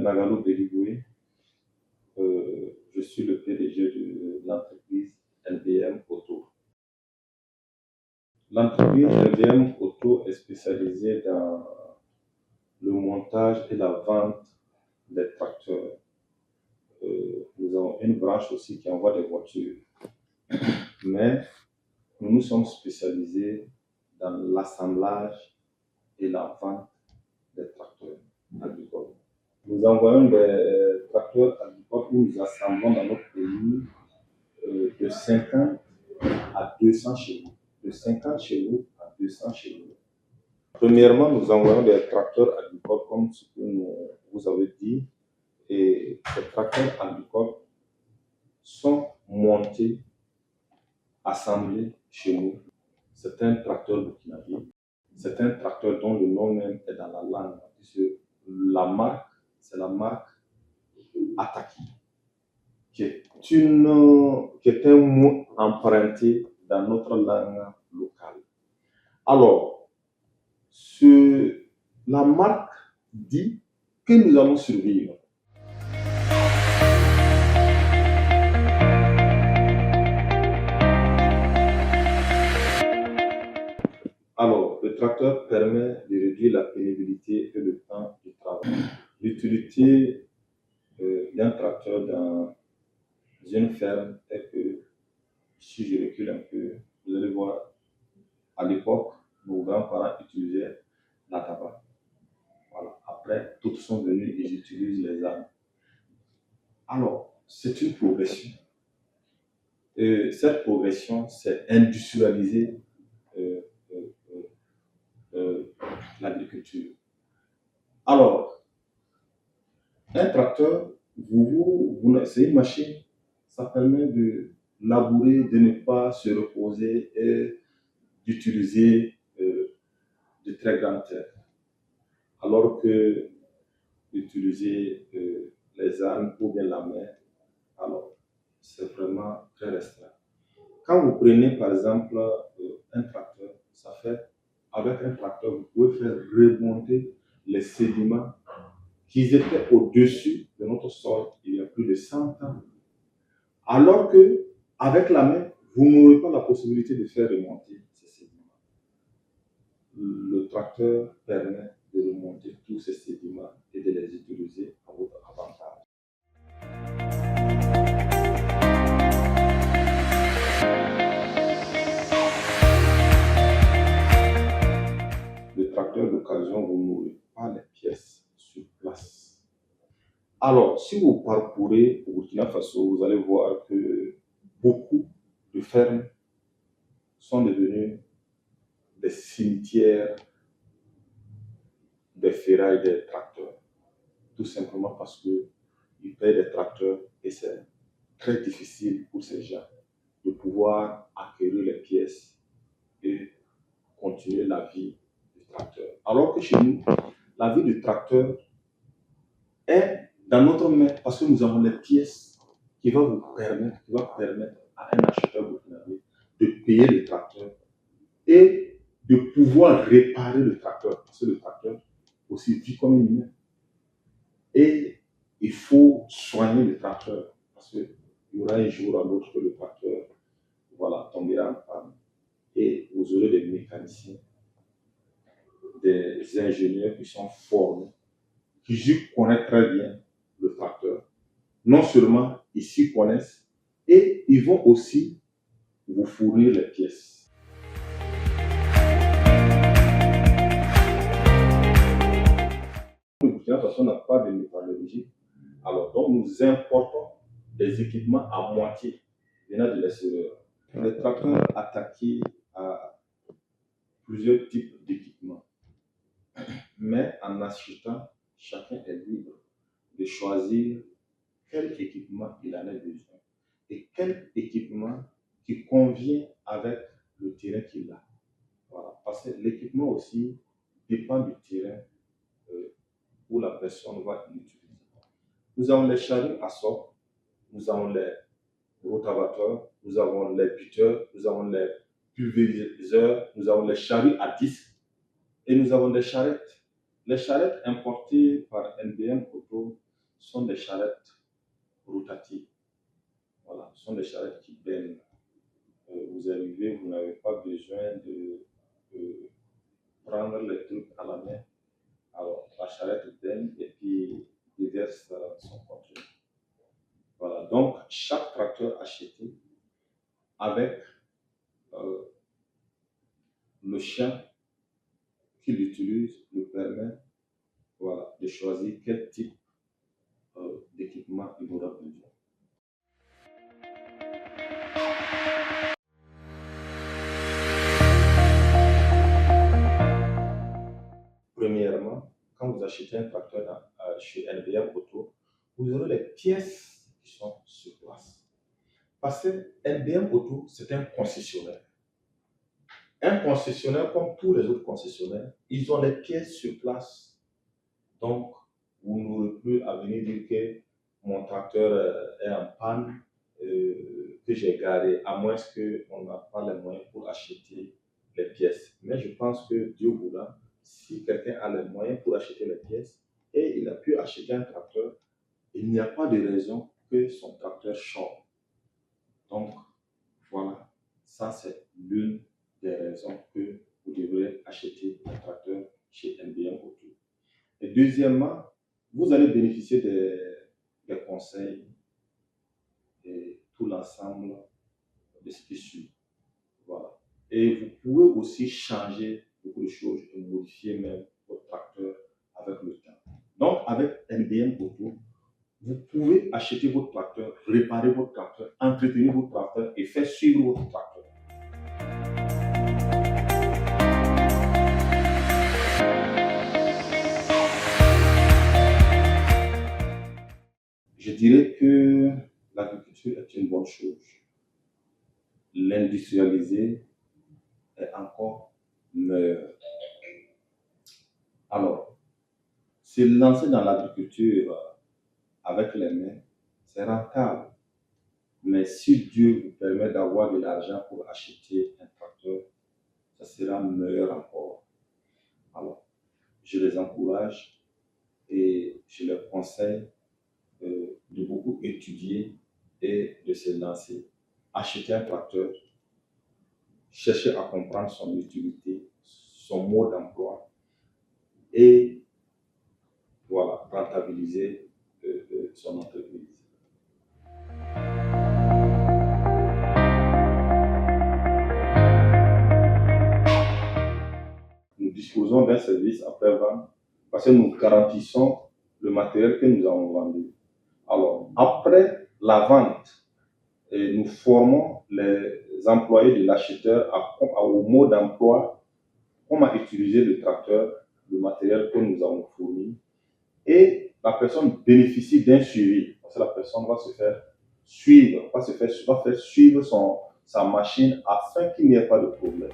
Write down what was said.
Nagalo Berigoué. Je suis le PDG de l'entreprise NBM Auto. L'entreprise NBM Auto est spécialisée dans le montage et la vente des tracteurs. Nous avons une branche aussi qui envoie des voitures. Mais nous nous sommes spécialisés dans l'assemblage et la vente des tracteurs agricoles. Nous envoyons des tracteurs agricoles où nous assemblons dans notre pays de 50 à 200 chevaux. De 50 chevaux à 200 chevaux. Premièrement, nous envoyons des tracteurs agricoles comme ce que vous avez dit. Et ces tracteurs agricoles sont montés, assemblés chez nous. C'est un tracteur burkinabé. C'est un tracteur dont le nom même est dans la langue. Puisque la marque, c'est la marque Ataki, qui est un mot emprunté dans notre langue locale. Alors, la marque dit que nous allons survivre. Alors, le tracteur permet de réduire la pénibilité et le temps de travail. L'utilité d'un tracteur dans une ferme est que, si je recule un peu, vous allez voir, à l'époque, nos grands-parents utilisaient la tabac. Voilà. Après, tous sont venus et ils utilisent les armes. Alors, c'est une progression. Et cette progression, c'est industrialiser l'agriculture. Alors, un tracteur, c'est une machine, ça permet de labourer, de ne pas se reposer et d'utiliser de très grandes terres. Alors que d'utiliser les armes ou bien la main, alors c'est vraiment très restreint. Quand vous prenez par exemple un tracteur, ça fait, avec un tracteur, vous pouvez faire remonter les sédiments qui étaient au-dessus de notre sol il y a plus de 100 ans. Alors que avec la main, vous n'aurez pas la possibilité de faire remonter ces sédiments. Le tracteur permet de remonter tous ces sédiments et de les utiliser à votre avantage. Le tracteur d'occasion, vous n'aurez pas les pièces sur place. Alors, si vous parcourez au Burkina Faso, vous allez voir que beaucoup de fermes sont devenues des cimetières des ferrailles des tracteurs. Tout simplement parce qu'ils payent des tracteurs et c'est très difficile pour ces gens de pouvoir acquérir les pièces et continuer la vie du tracteur. Alors que chez nous, la vie du tracteur est dans notre main parce que nous avons les pièces qui vont permettre à un acheteur burkinabé de payer le tracteur et de pouvoir réparer le tracteur, parce que le tracteur aussi vit comme une humain. Et il faut soigner le tracteur, parce qu'il y aura un jour à l'autre que le tracteur tombera en panne. Et vous aurez des mécaniciens, des ingénieurs qui sont formés, qui connaissent très bien le tracteur. Non seulement ils s'y connaissent, et ils vont aussi vous fournir les pièces. Le Burkina Faso n'a pas de métallurgie. Alors, donc, nous importons des équipements à moitié venant de l'extérieur. Les tracteurs attaqués à plusieurs types d'équipements. Mais en achetant, chacun est libre de choisir quel équipement il en a besoin et quel équipement qui convient avec le terrain qu'il a. Voilà. Parce que l'équipement aussi dépend du terrain où la personne va l'utiliser. Nous avons les charrues à soc, nous avons les rotavateurs, nous avons les buteurs, nous avons les pulvériseurs, nous avons les charrues à disque et nous avons des charrettes. Les charrettes importées par NBM Auto sont des charrettes rotatives. Voilà, ce sont des charrettes qui baignent. Vous arrivez, vous n'avez pas besoin de prendre les trucs à la main. Alors, la charrette baigne et puis déverse son contenu. Voilà, donc chaque tracteur acheté avec le chien qu'il utilise le permet, voilà, de choisir quel type d'équipement il aura besoin. Premièrement, quand vous achetez un tracteur chez NBM Auto, vous aurez les pièces qui sont sur place. Parce que NBM Auto, c'est un concessionnaire. Un concessionnaire, comme tous les autres concessionnaires, ils ont les pièces sur place. Donc, vous n'aurez plus à venir dire que mon tracteur est en panne, que j'ai garé, à moins qu'on n'a pas les moyens pour acheter les pièces. Mais je pense que Dieu voulant, si quelqu'un a les moyens pour acheter les pièces et il a pu acheter un tracteur, il n'y a pas de raison que son tracteur change. Donc, voilà, ça c'est l'une des raisons que vous devrez acheter un tracteur chez NBM Auto. Et deuxièmement, vous allez bénéficier des conseils et tout l'ensemble de ce qui suit. Voilà. Et vous pouvez aussi changer beaucoup de choses et modifier même votre tracteur avec le temps. Donc, avec NBM Auto, vous pouvez acheter votre tracteur, réparer votre tracteur, entretenir votre tracteur et faire suivre votre tracteur. Je dirais que l'agriculture est une bonne chose. L'industrialiser est encore meilleur. Alors, se lancer dans l'agriculture avec les mains, c'est rentable. Mais si Dieu vous permet d'avoir de l'argent pour acheter un tracteur, ça sera meilleur encore. Alors, je les encourage et je leur conseille de beaucoup étudier et de se lancer. Acheter un tracteur, chercher à comprendre son utilité, son mode d'emploi et voilà, rentabiliser son entreprise. Nous disposons d'un service après-vente parce que nous garantissons le matériel que nous avons vendu. Alors, après la vente, nous formons les employés de l'acheteur au mode d'emploi, comment utiliser le tracteur, le matériel que nous avons fourni. Et la personne bénéficie d'un suivi. Parce que la personne va se faire suivre, va faire suivre sa machine afin qu'il n'y ait pas de problème.